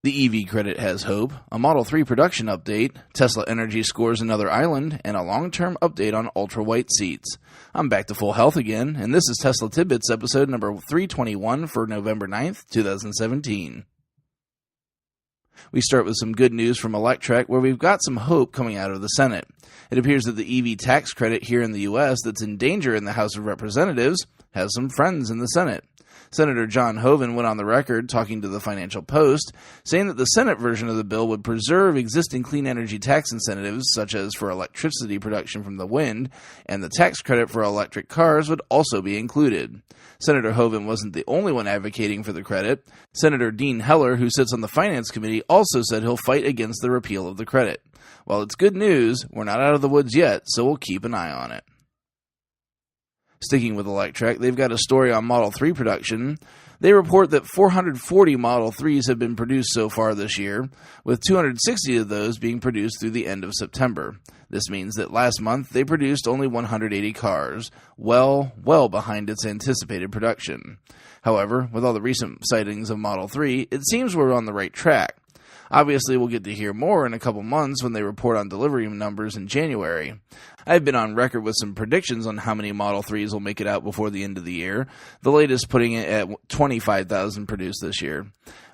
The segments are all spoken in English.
The EV credit has hope, a Model 3 production update, Tesla Energy scores another island, and a long-term update on ultra-white seats. I'm back to full health again, and this is Tesla Tidbits episode number 321 for November 9th, 2017. We start with some good news from Electrek, where we've got some hope coming out of the Senate. It appears that the EV tax credit here in the U.S. that's in danger in the House of Representatives has some friends in the Senate. Senator John Hoeven went on the record talking to the Financial Post, saying that the Senate version of the bill would preserve existing clean energy tax incentives, such as for electricity production from the wind, and the tax credit for electric cars would also be included. Senator Hoeven wasn't the only one advocating for the credit. Senator Dean Heller, who sits on the Finance Committee, also said he'll fight against the repeal of the credit. While it's good news, we're not out of the woods yet, so we'll keep an eye on it. Sticking with Electrek, they've got a story on Model 3 production. They report that 440 Model 3s have been produced so far this year, with 260 of those being produced through the end of September. This means that last month they produced only 180 cars, well behind its anticipated production. However, with all the recent sightings of Model 3, it seems we're on the right track. Obviously, we'll get to hear more in a couple months when they report on delivery numbers in January. I've been on record with some predictions on how many Model 3s will make it out before the end of the year, the latest putting it at 25,000 produced this year.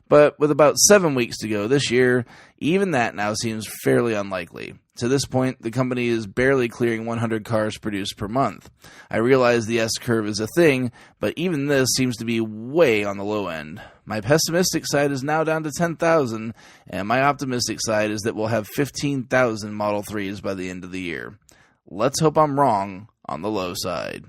But with about 7 weeks to go this year, even that now seems fairly unlikely. To this point, the company is barely clearing 100 cars produced per month. I realize the S-curve is a thing, but even this seems to be way on the low end. My pessimistic side is now down to 10,000, and my optimistic side is that we'll have 15,000 Model 3s by the end of the year. Let's hope I'm wrong on the low side.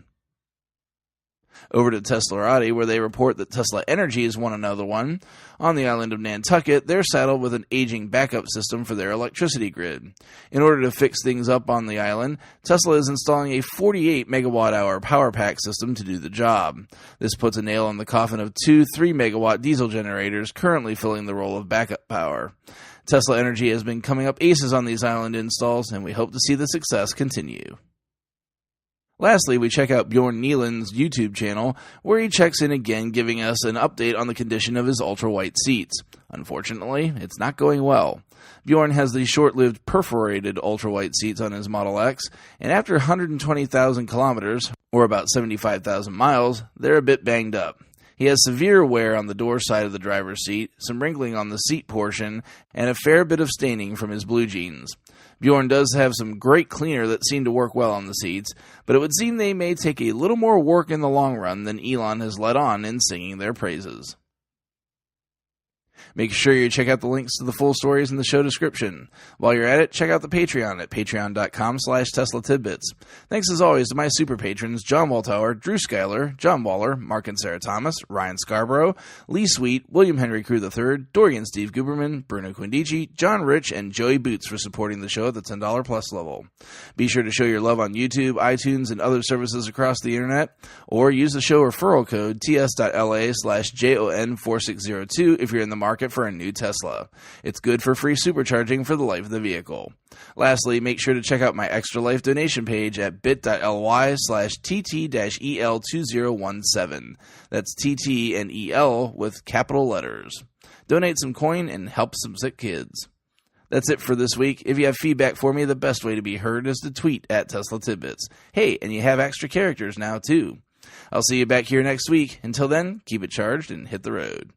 Over to Teslarati, where they report that Tesla Energy has won another one. On the island of Nantucket, they're saddled with an aging backup system for their electricity grid. In order to fix things up on the island, Tesla is installing a 48 megawatt-hour power pack system to do the job. This puts a nail in the coffin of two 3-megawatt diesel generators currently filling the role of backup power. Tesla Energy has been coming up aces on these island installs, and we hope to see the success continue. Lastly, we check out Bjorn Nyland's YouTube channel, where he checks in again giving us an update on the condition of his ultra-white seats. Unfortunately, it's not going well. Bjorn has the short-lived perforated ultra-white seats on his Model X, and after 120,000 kilometers, or about 75,000 miles, they're a bit banged up. He has severe wear on the door side of the driver's seat, some wrinkling on the seat portion, and a fair bit of staining from his blue jeans. Bjorn does have some great cleaner that seem to work well on the seats, but it would seem they may take a little more work in the long run than Elon has let on in singing their praises. Make sure you check out the links to the full stories in the show description. While you're at it, check out the Patreon at patreon.com/Tesla Tidbits. Thanks as always to my super patrons, John Waltauer, Drew Schuyler, John Waller, Mark and Sarah Thomas, Ryan Scarborough, Lee Sweet, William Henry Crew III, Dorian Steve Guberman, Bruno Quindici, John Rich, and Joey Boots for supporting the show at the $10 plus level. Be sure to show your love on YouTube, iTunes, and other services across the internet, or use the show referral code ts.la/JON4602 if you're in the market for a new Tesla. It's good for free supercharging for the life of the vehicle. Lastly, make sure to check out my Extra Life donation page at bit.ly/TT-EL2017. That's TT and EL with capital letters. Donate some coin and help some sick kids. That's it for this week. If you have feedback for me, the best way to be heard is to tweet at Tesla Tidbits. Hey, and you have extra characters now too. I'll see you back here next week. Until then, keep it charged and hit the road.